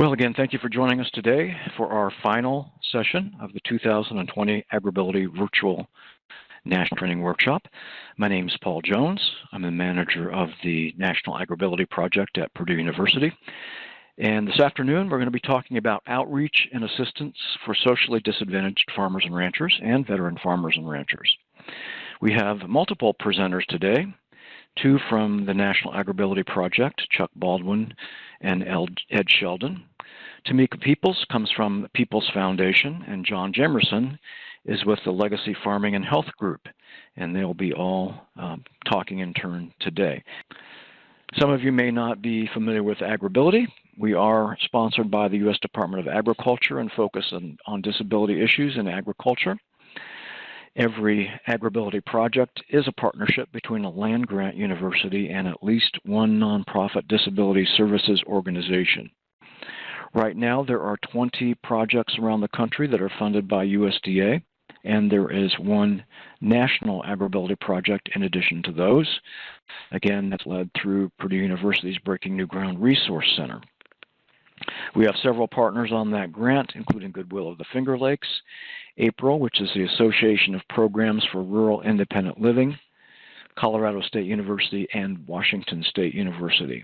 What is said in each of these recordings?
Well, again, thank you for joining us today for our final session of the 2020 AgrAbility Virtual National Training Workshop. My name is Paul Jones. I'm the manager of the National AgrAbility Project at Purdue University. And this afternoon, we're going to be talking about outreach and assistance for socially disadvantaged farmers and ranchers and veteran farmers and ranchers. We have multiple presenters today, two from the National AgrAbility Project, Chuck Baldwin and Ed Sheldon. Tamika Peebles comes from the Peoples Foundation, and John Jamerson is with the Legacy Farming and Health Group, and they'll be all talking in turn today. Some of you may not be familiar with AgrAbility. We are sponsored by the U.S. Department of Agriculture and focus on disability issues in agriculture. Every AgrAbility project is a partnership between a land-grant university and at least one nonprofit disability services organization. Right now, there are 20 projects around the country that are funded by USDA, and there is one national AgrAbility project in addition to those. Again, that's led through Purdue University's Breaking New Ground Resource Center. We have several partners on that grant, including Goodwill of the Finger Lakes, APRIL, which is the Association of Programs for Rural Independent Living, Colorado State University, and Washington State University.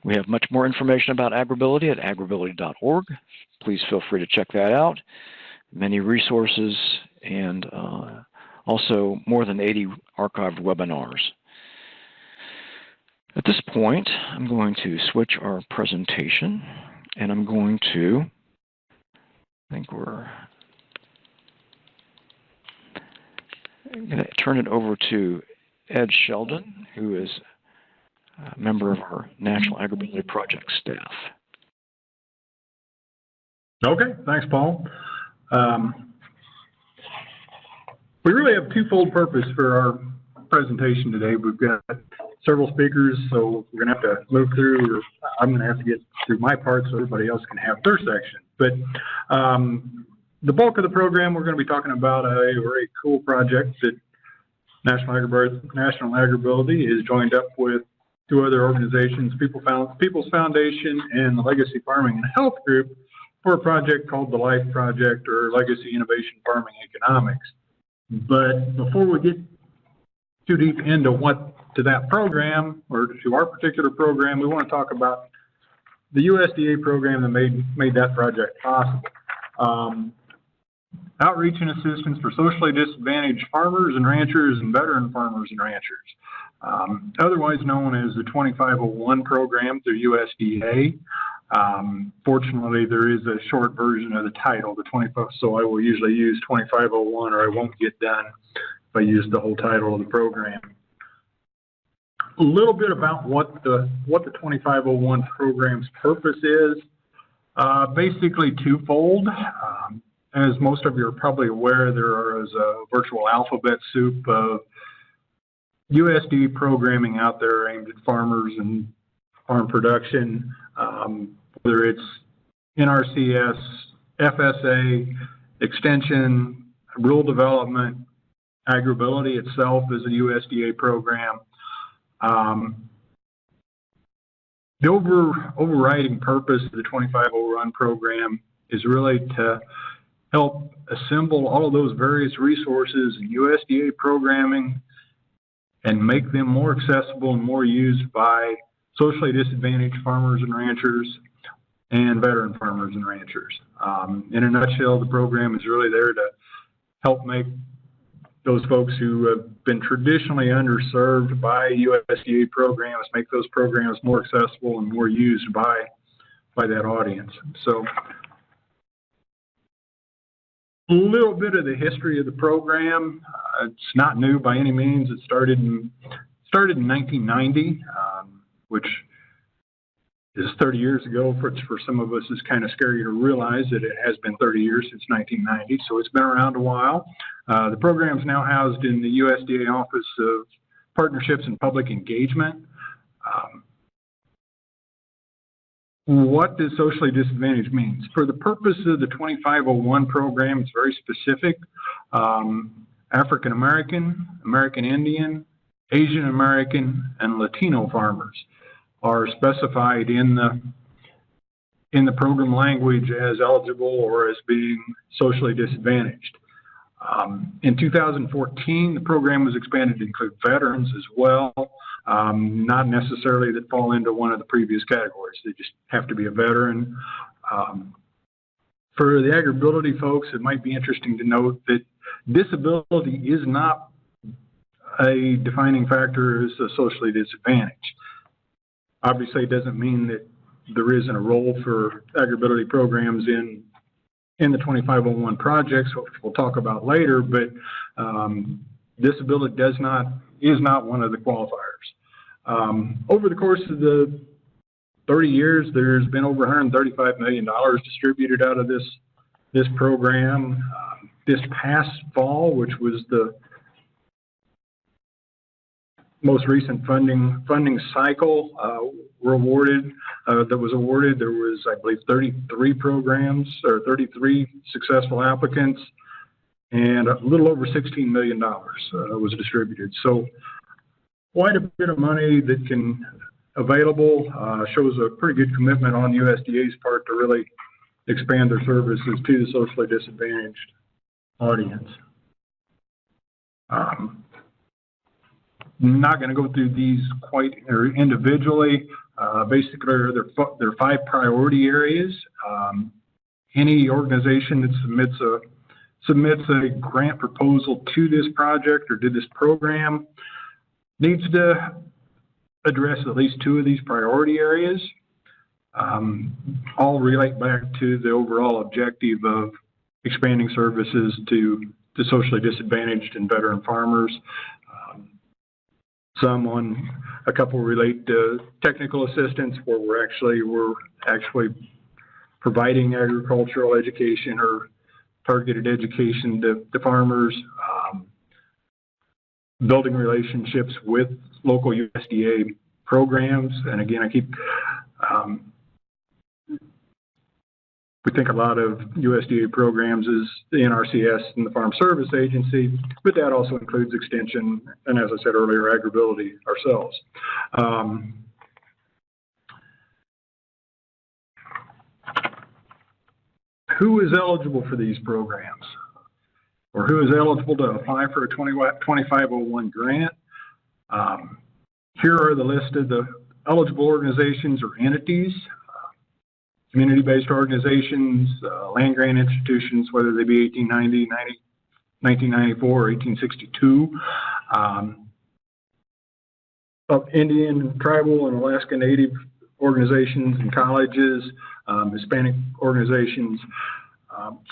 We have much more information about AgrAbility at agrability.org. Please feel free to check that out. Many resources and also more than 80 archived webinars. At this point, I'm going to switch our presentation, and I'm going to, I'm going to turn it over to Ed Sheldon, who is a member of our National AgrAbility Project staff. Okay, thanks, Paul. We really have twofold purpose for our presentation today. We've got several speakers, so we're going to have to move through, or I'm going to have to get through my part so everybody else can have their section. But the bulk of the program, we're going to be talking about a very cool project that National AgrAbility is joined up with two other organizations, Peoples Foundation and the Legacy Farming and Health Group, for a project called the LIFE Project, or Legacy Innovation Farming Economics. But before we get too deep into that program, or to our particular program, we want to talk about the USDA program that made that project possible. Outreach and assistance for socially disadvantaged farmers and ranchers and veteran farmers and ranchers, otherwise known as the 2501 program through USDA. Fortunately, there is a short version of the title, the 25, so I will usually use 2501, or I won't get done if I use the whole title of the program. A little bit about what the 2501 program's purpose is. Basically twofold. As most of you are probably aware, there is a virtual alphabet soup of USDA programming out there aimed at farmers and farm production, whether it's NRCS, FSA, Extension, Rural Development, AgrAbility itself is a USDA program. The overriding purpose of the 2501 program is really to help assemble all of those various resources in USDA programming and make them more accessible and more used by socially disadvantaged farmers and ranchers and veteran farmers and ranchers. In a nutshell, the program is really there to help make those folks who have been traditionally underserved by USDA programs, make those programs more accessible and more used by that audience. So a little bit of the history of the program. It's not new by any means. It started in 1990, which is 30 years ago. For some of us, it's kind of scary to realize that it has been 30 years since 1990, so it's been around a while. The program is now housed in the USDA Office of Partnerships and Public Engagement. What does socially disadvantaged mean? For the purpose of the 2501 program, it's very specific. African American, American Indian, Asian American, and Latino farmers are specified in in the program language as eligible or as being socially disadvantaged. In 2014, the program was expanded to include veterans as well, not necessarily that fall into one of the previous categories. They just have to be a veteran. For the AgrAbility folks, it might be interesting to note that disability is not a defining factor as a socially disadvantaged. Obviously, it doesn't mean that there isn't a role for AgrAbility programs in the 2501 projects, which we'll talk about later, but disability is not one of the qualifiers. Over the course of the 30 years, there's been over $135 million distributed out of this program. This past fall, which was the most recent funding cycle, that was awarded. There was, I believe, 33 programs or 33 successful applicants, and a little over $16 million was distributed. So quite a bit of money that can available, shows a pretty good commitment on USDA's part to really expand their services to the socially disadvantaged audience. Not going to go through these quite individually. Basically, there are 5 priority areas. Any organization that submits a grant proposal to this project or to this program needs to address at least 2 of these priority areas. All relate back to the overall objective of expanding services to socially disadvantaged and veteran farmers. A couple relate to technical assistance, where we're actually providing agricultural education or targeted education to farmers, building relationships with local USDA programs. And again, we think a lot of USDA programs is the NRCS and the Farm Service Agency, but that also includes Extension and, as I said earlier, AgrAbility ourselves. Who is eligible for these programs, or who is eligible to apply for a 2501 grant? Here are the list of the eligible organizations or entities. Community-based organizations, land grant institutions, whether they be 1890, 1994, or 1862, Indian, tribal, and Alaska Native organizations and colleges, Hispanic organizations.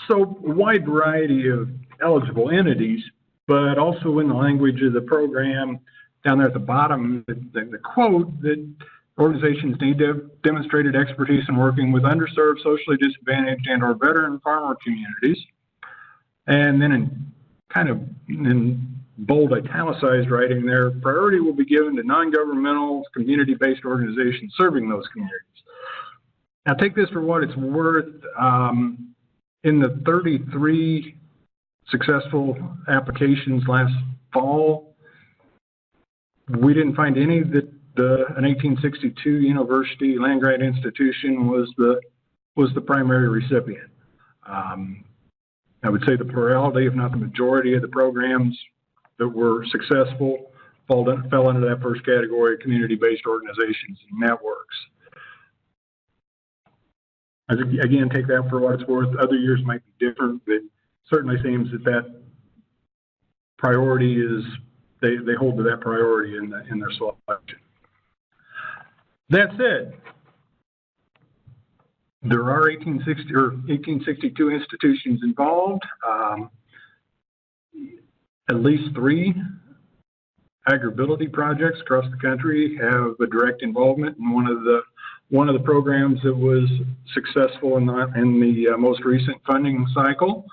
So a wide variety of eligible entities, but also in the language of the program, down there at the bottom, the quote that organizations need to have demonstrated expertise in working with underserved, socially disadvantaged, and/or veteran farmer communities. And then in bold italicized writing there, priority will be given to non-governmental, community-based organizations serving those communities. Now, take this for what it's worth. In the 33 successful applications last fall, we didn't find any that an 1862 university land grant institution was the primary recipient. I would say the plurality, if not the majority, of the programs that were successful fell into that first category: community-based organizations and networks. Again, take that for what it's worth. Other years might be different, but certainly seems that priority is they hold to that priority in their selection. That said, there are 1862 institutions involved. At least 3 AgrAbility projects across the country have a direct involvement in one of the programs that was successful in the most recent funding cycle.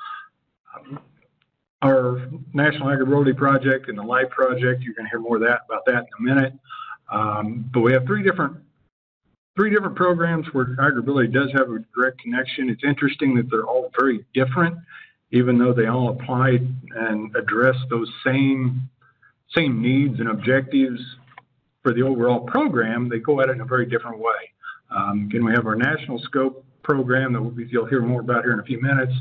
Our National AgrAbility Project and the LIFE Project, you're going to hear more about that in a minute. But we have three different programs where AgrAbility does have a direct connection. It's interesting that they're all very different, even though they all apply and address those same needs and objectives for the overall program. They go at it in a very different way. Again, we have our national scope program that you'll hear more about here in a few minutes.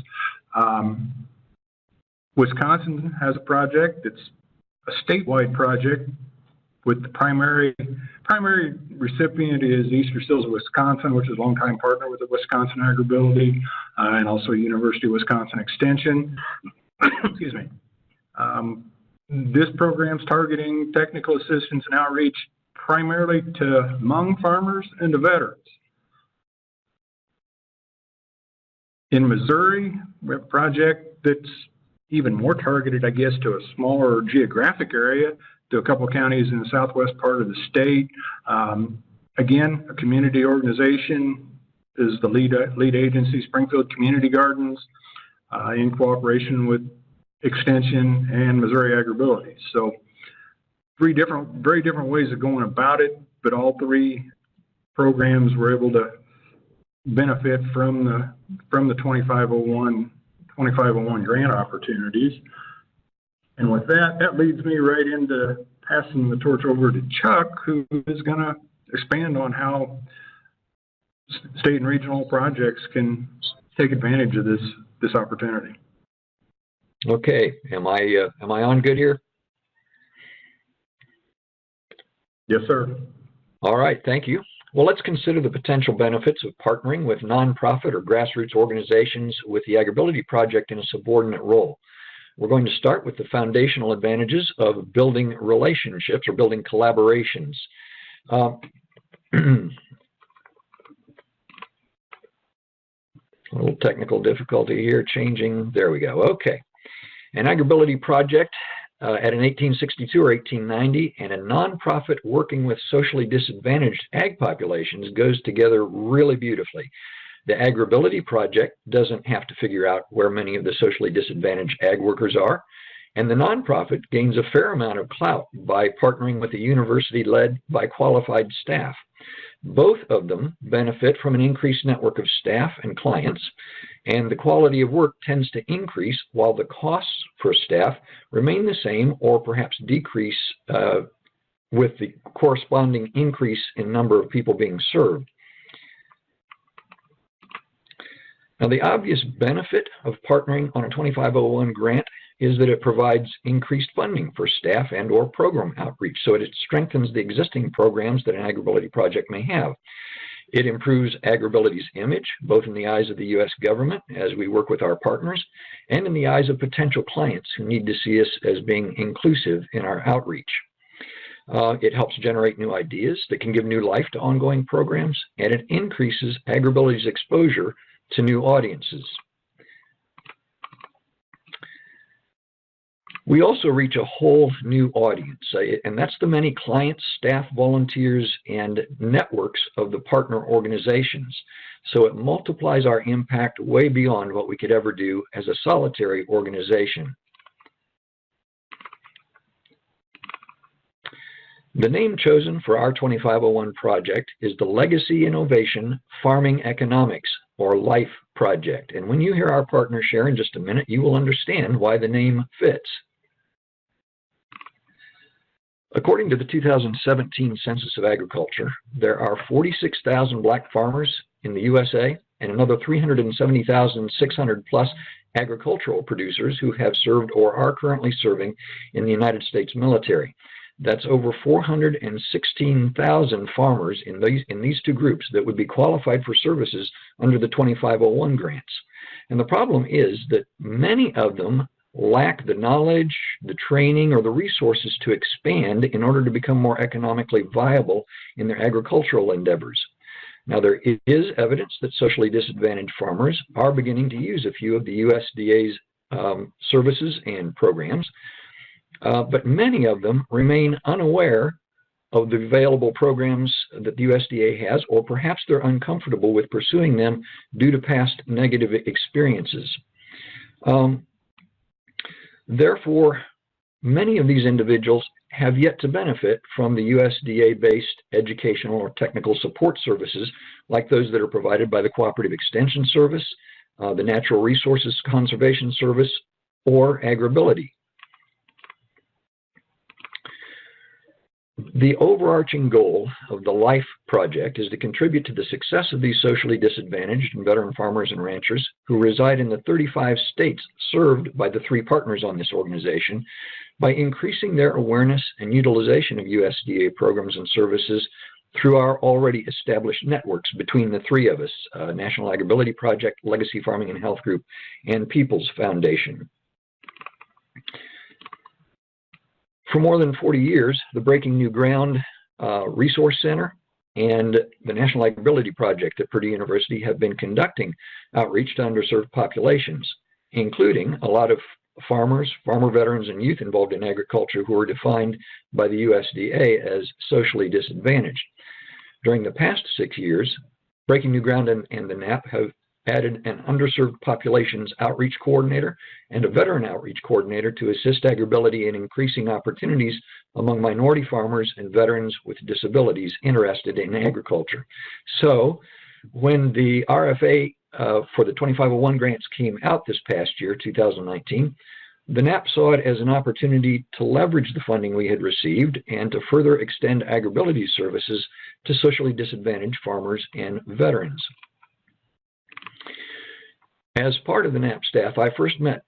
Wisconsin has a project. It's a statewide project with the primary recipient is Easter Seals of Wisconsin, which is a longtime partner with the Wisconsin AgrAbility, and also University of Wisconsin Extension. Excuse me. This program's targeting technical assistance and outreach primarily to Hmong farmers and to veterans. In Missouri, we have a project that's even more targeted, I guess, to a smaller geographic area, to a couple of counties in the southwest part of the state. Again, a community organization is the lead agency, Springfield Community Gardens, in cooperation with Extension and Missouri AgrAbility. So very different ways of going about it, but all three programs were able to benefit from the 2501 grant opportunities. And with that, that leads me right into passing the torch over to Chuck, who is going to expand on how state and regional projects can take advantage of this opportunity. Okay, am I on good here? Yes, sir. All right, thank you. Well, let's consider the potential benefits of partnering with nonprofit or grassroots organizations with the AgrAbility project in a subordinate role. We're going to start with the foundational advantages of building relationships or building collaborations. A little technical difficulty here, changing. There we go. Okay. An AgrAbility project at an 1862 or 1890 and a nonprofit working with socially disadvantaged ag populations goes together really beautifully. The AgrAbility project doesn't have to figure out where many of the socially disadvantaged ag workers are, and the nonprofit gains a fair amount of clout by partnering with a university led by qualified staff. Both of them benefit from an increased network of staff and clients, and the quality of work tends to increase while the costs for staff remain the same or perhaps decrease with the corresponding increase in number of people being served. Now, the obvious benefit of partnering on a 2501 grant is that it provides increased funding for staff and or program outreach, so it strengthens the existing programs that an AgrAbility project may have. It improves AgrAbility's image, both in the eyes of the U.S. government as we work with our partners, and in the eyes of potential clients who need to see us as being inclusive in our outreach. It helps generate new ideas that can give new life to ongoing programs, and it increases AgrAbility's exposure to new audiences. We also reach a whole new audience, and that's the many clients, staff, volunteers, and networks of the partner organizations. So it multiplies our impact way beyond what we could ever do as a solitary organization. The name chosen for our 2501 project is the Legacy Innovation Farming Economics, or LIFE project. And when you hear our partner share in just a minute, you will understand why the name fits. According to the 2017 Census of Agriculture, there are 46,000 black farmers in the USA and another 370,600 plus agricultural producers who have served or are currently serving in the United States military. That's over 416,000 farmers in these two groups that would be qualified for services under the 2501 grants. And the problem is that many of them lack the knowledge, the training, or the resources to expand in order to become more economically viable in their agricultural endeavors. Now, there is evidence that socially disadvantaged farmers are beginning to use a few of the USDA's services and programs, but many of them remain unaware of the available programs that the USDA has, or perhaps they're uncomfortable with pursuing them due to past negative experiences. Therefore, many of these individuals have yet to benefit from the USDA-based educational or technical support services like those that are provided by the Cooperative Extension Service, the Natural Resources Conservation Service, or AgrAbility. The overarching goal of the LIFE project is to contribute to the success of these socially disadvantaged and veteran farmers and ranchers who reside in the 35 states served by the 3 partners on this organization by increasing their awareness and utilization of USDA programs and services through our already established networks between the 3 of us, National AgrAbility Project, Legacy Farming and Health Group, and Peoples Foundation. For more than 40 years, the Breaking New Ground Resource Center and the National AgrAbility Project at Purdue University have been conducting outreach to underserved populations, including a lot of farmers, farmer veterans, and youth involved in agriculture who are defined by the USDA as socially disadvantaged. During the past 6 years, Breaking New Ground and the NAP have added an underserved populations outreach coordinator and a veteran outreach coordinator to assist AgrAbility in increasing opportunities among minority farmers and veterans with disabilities interested in agriculture. So when the RFA for the 2501 grants came out this past year, 2019, the NAP saw it as an opportunity to leverage the funding we had received and to further extend AgrAbility services to socially disadvantaged farmers and veterans. As part of the NAP staff, I first met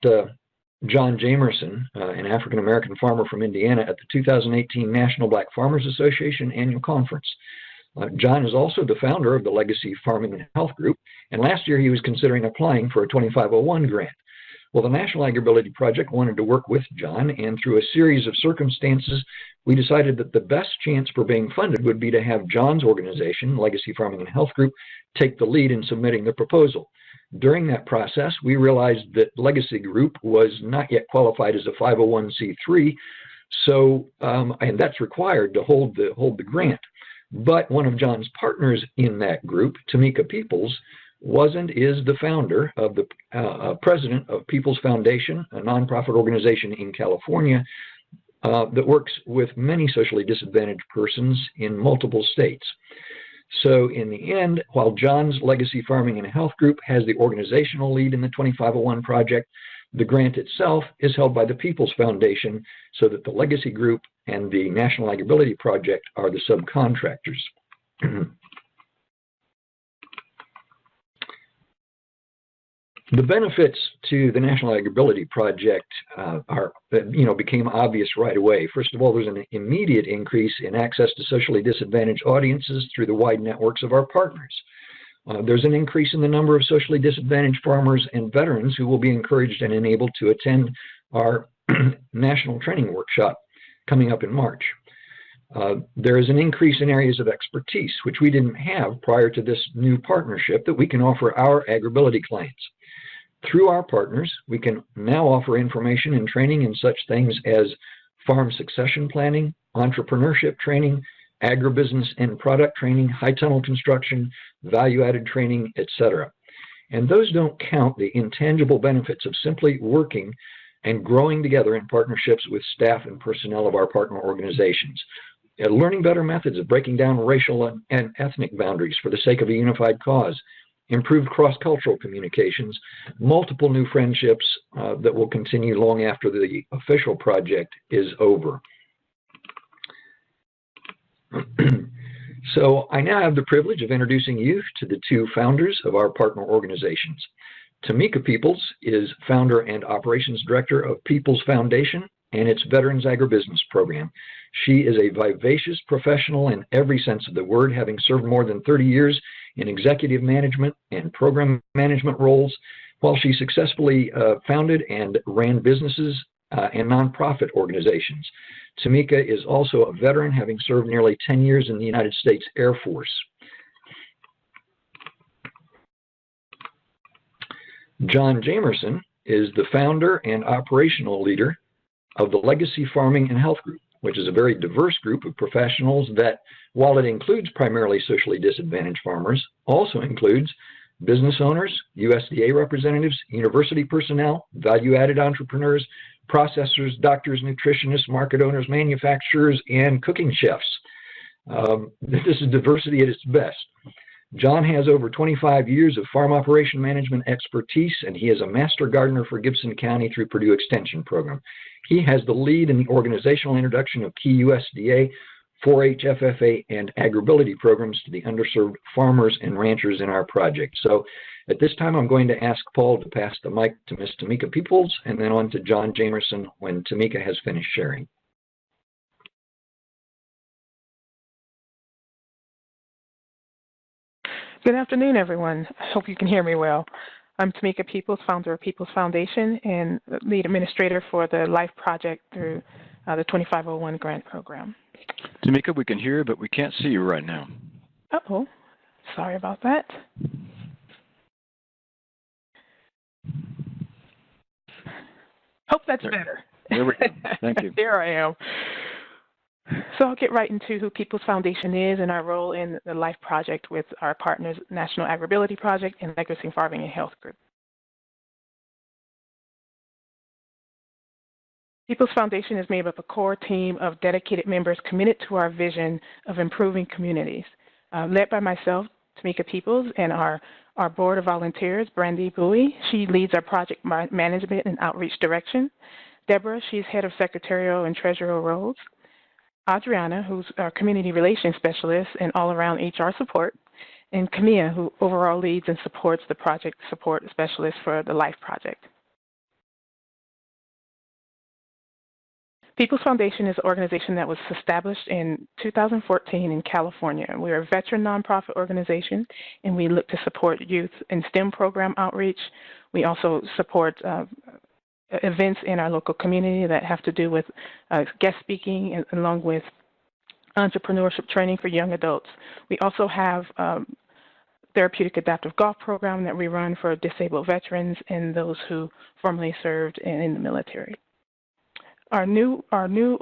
John Jamerson, an African-American farmer from Indiana, at the 2018 National Black Farmers Association Annual Conference. John is also the founder of the Legacy Farming and Health Group, and last year he was considering applying for a 2501 grant. Well, the National AgrAbility Project wanted to work with John, and through a series of circumstances, we decided that the best chance for being funded would be to have John's organization, Legacy Farming and Health Group, take the lead in submitting the proposal. During that process, we realized that Legacy Group was not yet qualified as a 501c3, so and that's required to hold the grant. But one of John's partners in that group, Tamika Peebles, was and is the founder of the president of Peoples Foundation, a nonprofit organization in California that works with many socially disadvantaged persons in multiple states. So in the end, while John's Legacy Farming and Health Group has the organizational lead in the 2501 project, the grant itself is held by the Peoples Foundation, so that the Legacy Group and the National AgrAbility Project are the subcontractors. The benefits to the National AgrAbility Project became obvious right away. First of all, there's an immediate increase in access to socially disadvantaged audiences through the wide networks of our partners. There's an increase in the number of socially disadvantaged farmers and veterans who will be encouraged and enabled to attend our national training workshop coming up in March. There is an increase in areas of expertise, which we didn't have prior to this new partnership, that we can offer our AgrAbility clients. Through our partners, we can now offer information and training in such things as farm succession planning, entrepreneurship training, agribusiness and product training, high tunnel construction, value-added training, etc. And those don't count the intangible benefits of simply working and growing together in partnerships with staff and personnel of our partner organizations. Learning better methods of breaking down racial and ethnic boundaries for the sake of a unified cause, improved cross-cultural communications, multiple new friendships that will continue long after the official project is over. So I now have the privilege of introducing you to the 2 founders of our partner organizations. Tamika Peoples is founder and operations director of Peoples Foundation and its Veterans Agribusiness Program. She is a vivacious professional in every sense of the word, having served more than 30 years in executive management and program management roles, while she successfully founded and ran businesses and nonprofit organizations. Tamika is also a veteran, having served nearly 10 years in the United States Air Force. John Jamerson is the founder and operational leader of the Legacy Farming and Health Group, which is a very diverse group of professionals that, while it includes primarily socially disadvantaged farmers, also includes business owners, USDA representatives, university personnel, value-added entrepreneurs, processors, doctors, nutritionists, market owners, manufacturers, and cooking chefs. This is diversity at its best. John has over 25 years of farm operation management expertise, and he is a master gardener for Gibson County through Purdue Extension Program. He has the lead in the organizational introduction of key USDA 4-H, FFA, and AgrAbility programs to the underserved farmers and ranchers in our project. So at this time, I'm going to ask Paul to pass the mic to Ms. Tamika Peoples and then on to John Jamerson when Tamika has finished sharing. Good afternoon, everyone. I hope you can hear me well. I'm Tamika Peoples, founder of Peoples Foundation and lead administrator for the LIFE project through the 2501 grant program. Tamika, we can hear you, but we can't see you right now. Uh-oh. Sorry about that. Hope that's better. There we go. Thank you. Here I am. So I'll get right into who Peoples Foundation is and our role in the LIFE project with our partners, National AgrAbility Project and Legacy Farming and Health Group. Peoples Foundation is made up of a core team of dedicated members committed to our vision of improving communities. Led by myself, Tamika Peoples, and our board of volunteers, Brandy Bowie. She leads our project management and outreach direction. Deborah, she's head of secretarial and treasurer roles. Adriana, who's our community relations specialist and all-around HR support. And Camilla, who overall leads and supports the project support specialist for the LIFE project. Peoples Foundation is an organization that was established in 2014 in California. We are a veteran nonprofit organization, and we look to support youth in STEM program outreach. We also support events in our local community that have to do with guest speaking along with entrepreneurship training for young adults. We also have therapeutic adaptive golf program that we run for disabled veterans and those who formerly served in the military. Our new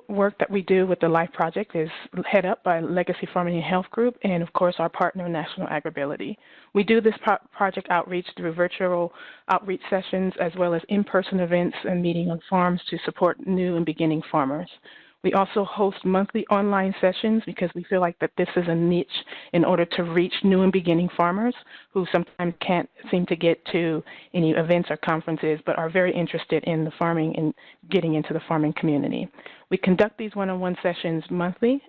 work that we do with the LIFE project is head up by Legacy Farming and Health Group and, of course, our partner, National AgrAbility. We do this project outreach through virtual outreach sessions as well as in-person events and meeting on farms to support new and beginning farmers. We also host monthly online sessions because we feel like that this is a niche in order to reach new and beginning farmers who sometimes can't seem to get to any events or conferences but are very interested in the farming and getting into the farming community. We conduct these one-on-one sessions monthly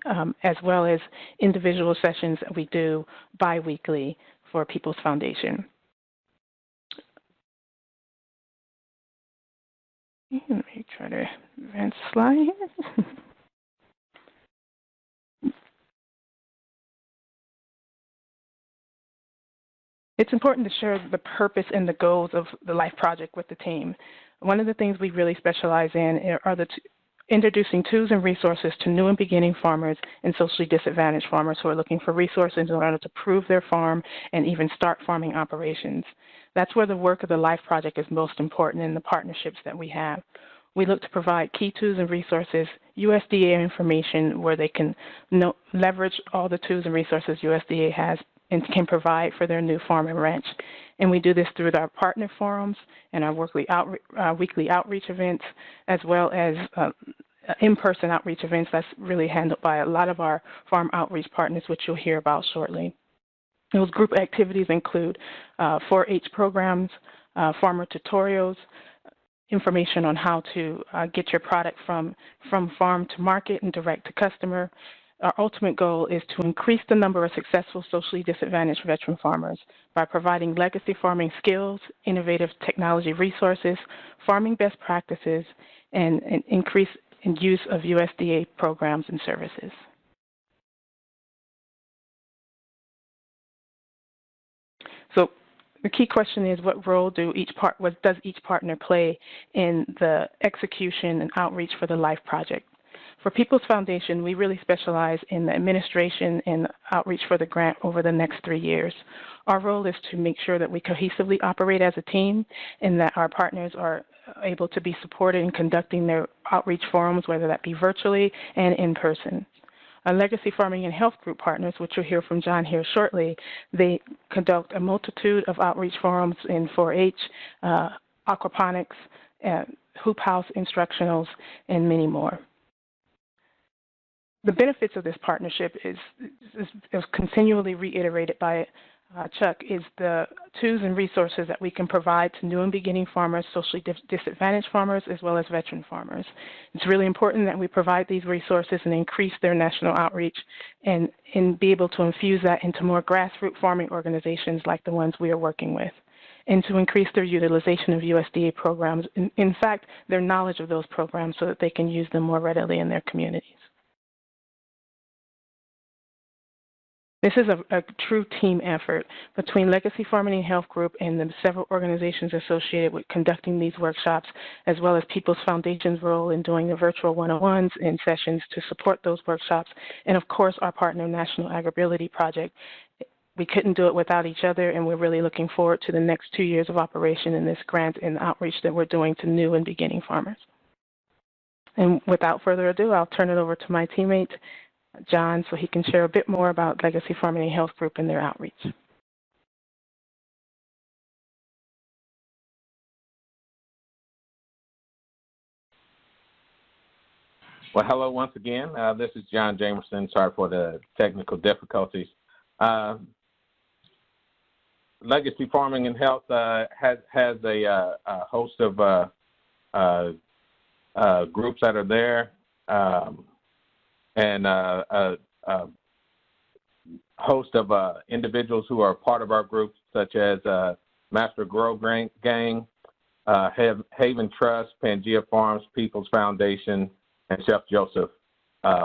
as well as individual sessions that we do bi-weekly for Peoples Foundation. Let me try to advance the slide here. It's important to share the purpose and the goals of the LIFE project with the team. One of the things we really specialize in are introducing tools and resources to new and beginning farmers and socially disadvantaged farmers who are looking for resources in order to prove their farm and even start farming operations. That's where the work of the LIFE project is most important in the partnerships that we have. We look to provide key tools and resources, USDA information where they can leverage all the tools and resources USDA has and can provide for their new farm and ranch. And we do this through our partner forums and our weekly outreach events, as well as in-person outreach events that's really handled by a lot of our farm outreach partners, which you'll hear about shortly. Those group activities include 4-H programs, farmer tutorials, information on how to get your product from farm to market and direct to customer. Our ultimate goal is to increase the number of successful socially disadvantaged veteran farmers by providing legacy farming skills, innovative technology resources, farming best practices, and increase in use of USDA programs and services. So the key question is, what role does each partner play in the execution and outreach for the LIFE project? For Peoples Foundation, we really specialize in the administration and outreach for the grant over the next 3 years. Our role is to make sure that we cohesively operate as a team and that our partners are able to be supported in conducting their outreach forums, whether that be virtually and in person. Our Legacy Farming and Health Group partners, which you'll hear from John here shortly, they conduct a multitude of outreach forums in 4-H, aquaponics, hoop house instructionals, and many more. The benefits of this partnership is continually reiterated by Chuck, is the tools and resources that we can provide to new and beginning farmers, socially disadvantaged farmers, as well as veteran farmers. It's really important that we provide these resources and increase their national outreach and be able to infuse that into more grassroots farming organizations like the ones we are working with, and to increase their utilization of USDA programs, in fact, their knowledge of those programs so that they can use them more readily in their communities. This is a true team effort between Legacy Farming and Health Group and the several organizations associated with conducting these workshops, as well as People's Foundation's role in doing the virtual one-on-ones and sessions to support those workshops, and of course our partner National AgrAbility Project. We couldn't do it without each other, and we're really looking forward to the next 2 years of operation in this grant and outreach that we're doing to new and beginning farmers. And without further ado, I'll turn it over to my teammate, John, so he can share a bit more about Legacy Farming and Health Group and their outreach. Well, hello once again. This is John Jamerson. Sorry for the technical difficulties. Legacy Farming and Health has a host of groups that are there, and a host of individuals who are part of our group, such as Master Grow Gang, Haven Trust, Pangea Farms, People's Foundation, and Chef Joseph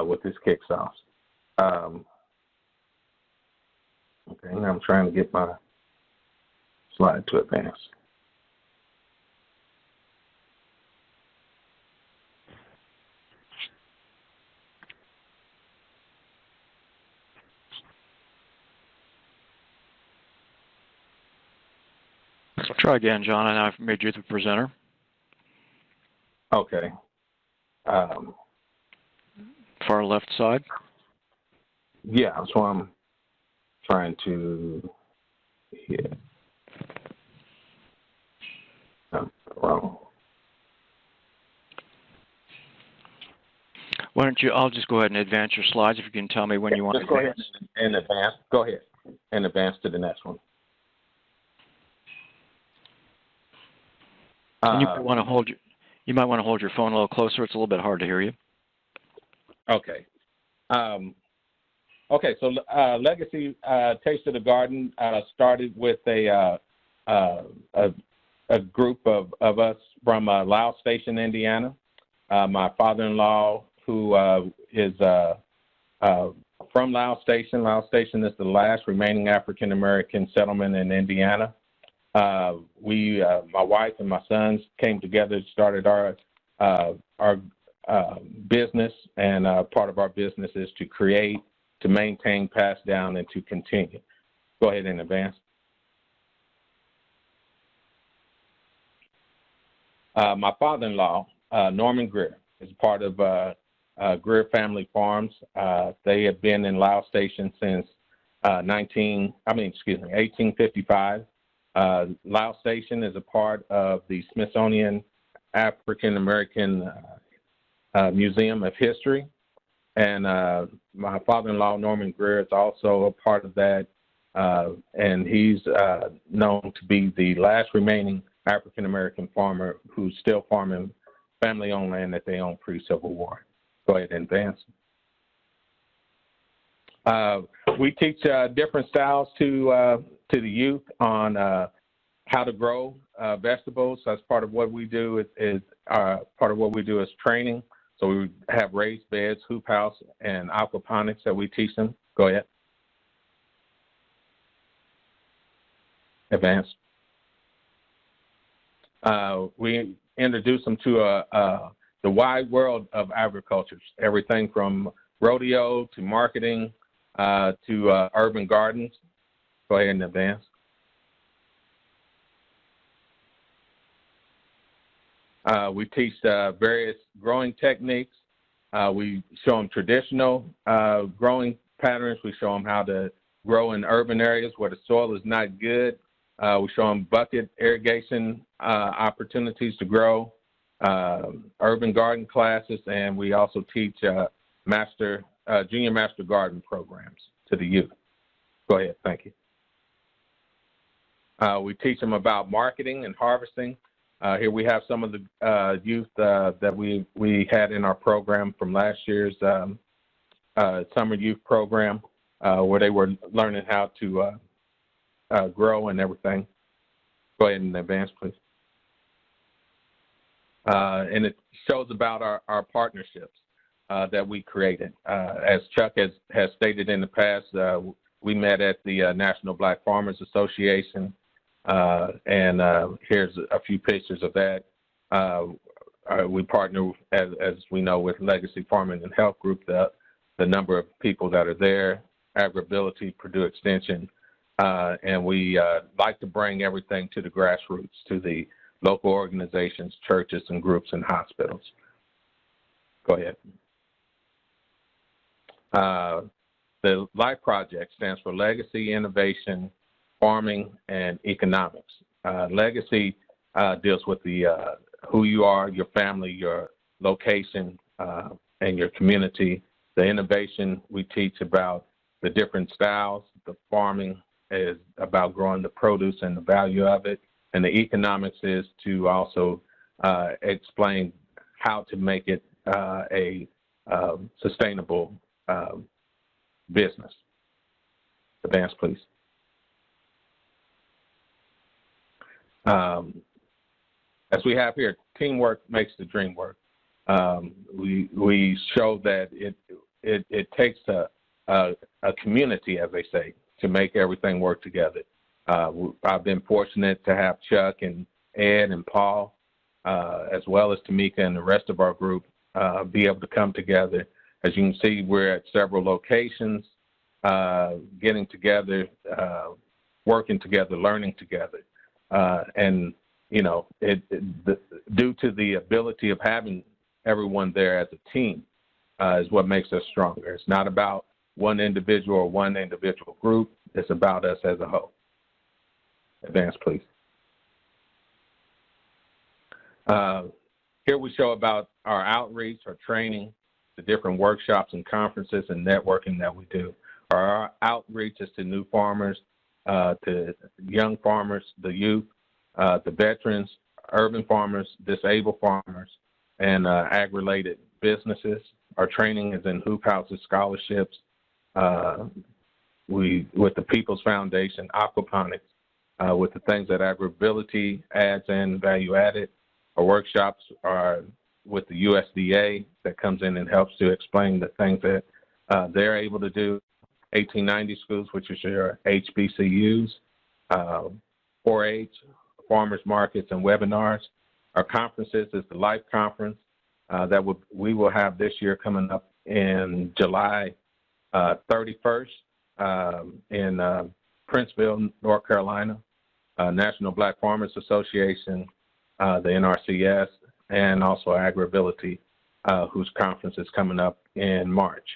with his kicks off. Okay, now I'm trying to get my slide to advance. So try again, John, and I've made you the presenter. Okay. Far left side. Yeah, that's what I'm trying to hit. Wrong. Why don't you, I'll just go ahead and advance your slides if you can tell me when you want to advance. Go ahead and advance. Go ahead and advance to the next one. And you might want to hold your phone a little closer. It's a little bit hard to hear you. Okay. Okay. So Legacy Taste of the Garden started with a group of us from Laos Station, Indiana. My father-in-law, who is from Laos Station. Laos Station is the last remaining African-American settlement in Indiana. My wife and my sons came together, started our business, and part of our business is to create, to maintain, pass down, and to continue. Go ahead and advance. My father-in-law, Norman Greer, is part of Greer Family Farms. They have been in Laos Station since 1855. Laos Station is a part of the Smithsonian African American Museum of History, and my father-in-law, Norman Greer, is also a part of that, and he's known to be the last remaining African American farmer who's still farming family-owned land that they own pre-Civil War. Go ahead and advance. We teach different styles to the youth on how to grow vegetables. That's part of what we do. Part of what we do is training. So we have raised beds, hoop house, and aquaponics that we teach them. Go ahead. Advance. We introduce them to the wide world of agriculture, everything from rodeo to marketing to urban gardens. Go ahead and advance. We teach various growing techniques. We show them traditional growing patterns. We show them how to grow in urban areas where the soil is not good. We show them bucket irrigation opportunities to grow, urban garden classes, and we also teach junior master garden programs to the youth. Go ahead. Thank you. We teach them about marketing and harvesting. Here we have some of the youth that we had in our program from last year's summer youth program, where they were learning how to grow and everything. Go ahead and advance, please. And it shows about our partnerships that we created. As Chuck has stated in the past, we met at the National Black Farmers Association, and here's a few pictures of that. We partner, as we know, with Legacy Farming and Health Group, the number of people that are there, AgrAbility, Purdue Extension, and we like to bring everything to the grassroots, to the local organizations, churches, and groups and hospitals. Go ahead. The LIFE project stands for Legacy, Innovation, Farming, and Economics. Legacy deals with the who you are, your family, your location, and your community. The innovation, we teach about the different styles. The farming is about growing the produce and the value of it. And the economics is to also explain how to make it a sustainable business. Advance, please. As we have here, teamwork makes the dream work. We show that it takes a community, as they say, to make everything work together. I've been fortunate to have Chuck and Ed and Paul, as well as Tamika and the rest of our group, be able to come together. As you can see, we're at several locations, getting together, working together, learning together. And, you know, due to the ability of having everyone there as a team is what makes us stronger. It's not about one individual or one individual group. It's about us as a whole. Advance, please. Here we show about our outreach, our training, the different workshops and conferences and networking that we do. Our outreach is to new farmers, to young farmers, the youth, the veterans, urban farmers, disabled farmers, and ag-related businesses. Our training is in hoop houses, scholarships, with the Peoples Foundation, aquaponics, with the things that AgrAbility adds in, value added. Our workshops are with the USDA that comes in and helps to explain the things that they're able to do. 1890 schools, which is your HBCUs, 4-H, farmers markets, and webinars. Our conferences is the LIFE conference that we will have this year coming up in July 31st in Princeville, North Carolina. National Black Farmers Association, the NRCS, and also AgrAbility, whose conference is coming up in March.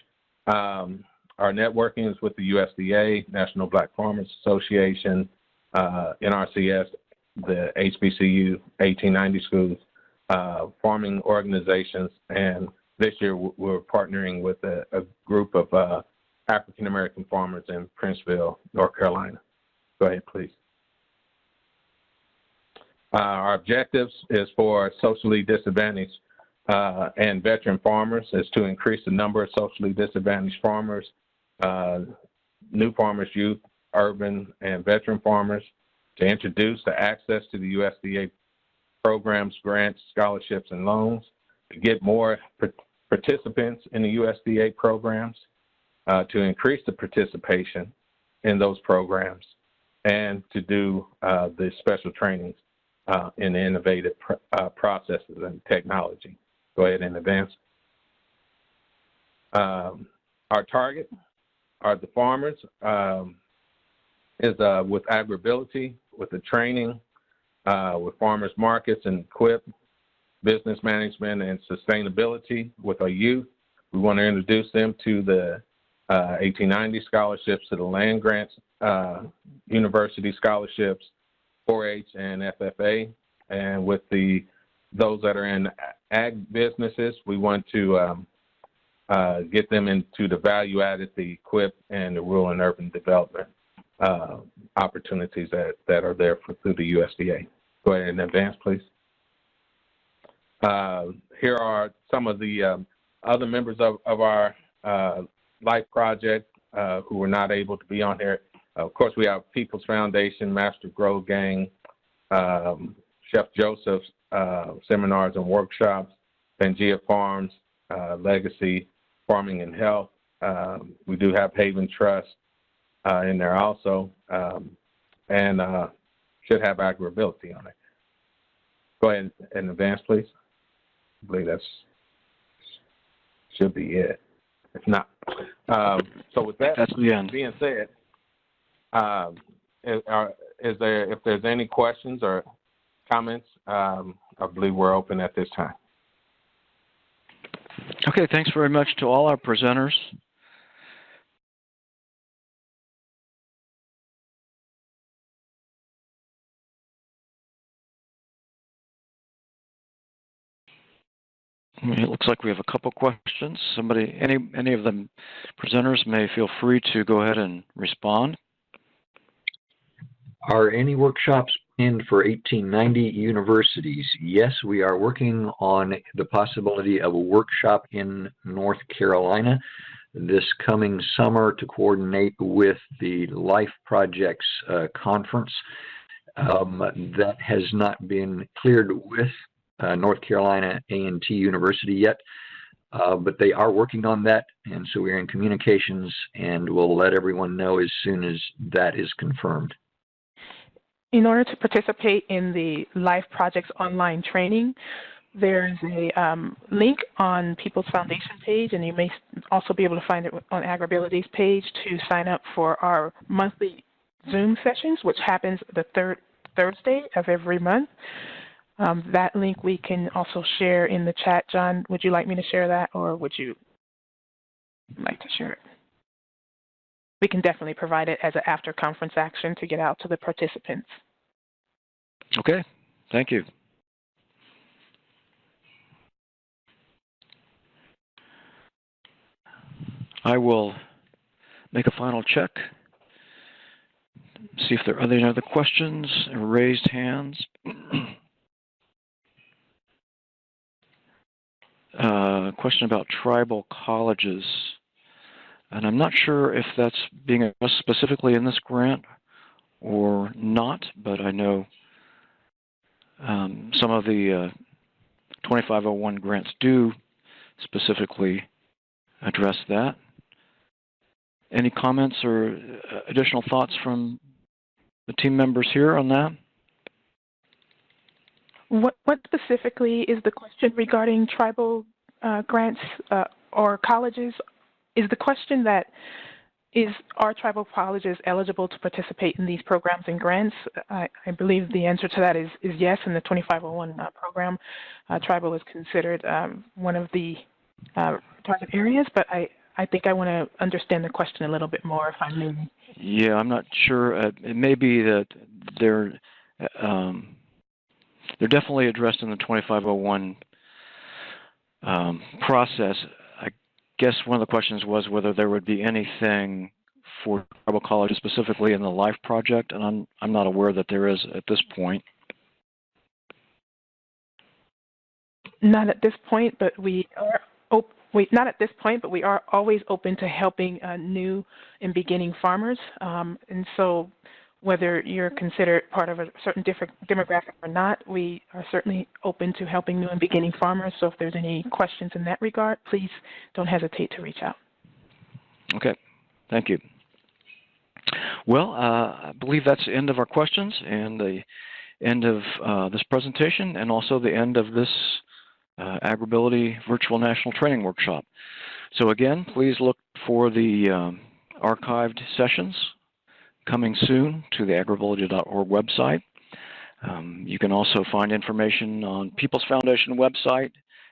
Our networking is with the USDA, National Black Farmers Association, NRCS, the HBCU, 1890 schools, farming organizations, and this year we're partnering with a group of African American farmers in Princeville, North Carolina. Go ahead, please. Our objectives is for socially disadvantaged and veteran farmers is to increase the number of socially disadvantaged farmers, new farmers, youth, urban, and veteran farmers, to introduce the access to the USDA programs, grants, scholarships, and loans, to get more participants in the USDA programs, to increase the participation in those programs, and to do the special trainings in innovative processes and technology. Go ahead and advance. Our target are the farmers, is with AgrAbility, with the training, with farmers markets and equip, business management and sustainability. With our youth, we want to introduce them to the 1890 scholarships, to the land grants, university scholarships, 4-H and FFA. And with those that are in ag businesses, we want to get them into the value added, the equip, and the rural and urban development opportunities that are there through the USDA. Go ahead and advance, please. Here are some of the other members of our Life Project who were not able to be on here. Of course, we have Peoples Foundation, Master Grow Gang, Chef Joseph's seminars and workshops, Pangea Farms, Legacy Farming and Health. We do have Haven Trust in there also, and should have AgrAbility on it. Go ahead and advance, please. I believe that should be it. If not, so with that being said, if there's any questions or comments, I believe we're open at this time. Okay, thanks very much to all our presenters. It looks like we have a couple questions. Any of the presenters may feel free to go ahead and respond. Are any workshops planned for 1890 universities? Yes, we are working on the possibility of a workshop in North Carolina this coming summer to coordinate with the Life Projects conference. That has not been cleared with North Carolina A&T University yet, but they are working on that, and so we're in communications, and we'll let everyone know as soon as that is confirmed. In order to participate in the Life Projects online training, there's a link on People's Foundation page, and you may also be able to find it on AgrAbility's page to sign up for our monthly Zoom sessions, which happens the third Thursday of every month. That link we can also share in the chat. John, would you like me to share that, or would you like to share it? We can definitely provide it as an after-conference action to get out to the participants. Okay, thank you. I will make a final check, see if there are any other questions or raised hands. Question about tribal colleges, and I'm not sure if that's being addressed specifically in this grant or not, but I know some of the 2501 grants do specifically address that. Any comments or additional thoughts from the team members here on that? What specifically is the question regarding tribal grants or colleges? Is the question that are tribal colleges eligible to participate in these programs and grants? I believe the answer to that is yes. In the 2501 program, tribal is considered one of the target areas, but I think I want to understand the question a little bit more, if I may. Yeah, I'm not sure. It may be that they're definitely addressed in the 2501 process. I guess one of the questions was whether there would be anything for tribal colleges specifically in the Life Project, and I'm not aware that there is at this point. Not at this point, but we are not at this point, but we are always open to helping new and beginning farmers. And so whether you're considered part of a certain demographic or not, we are certainly open to helping new and beginning farmers. So if there's any questions in that regard, please don't hesitate to reach out. Okay, thank you. Well, I believe that's the end of our questions and the end of this presentation, and also the end of this AgrAbility Virtual National Training Workshop. So again, please look for the archived sessions coming soon to the agrability.org website. You can also find information on People's Foundation website,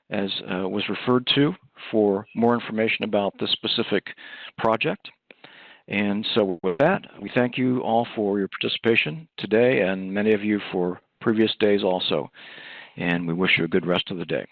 as was referred to, for more information about this specific project. And so with that, we thank you all for your participation today, and many of you for previous days also. And we wish you a good rest of the day.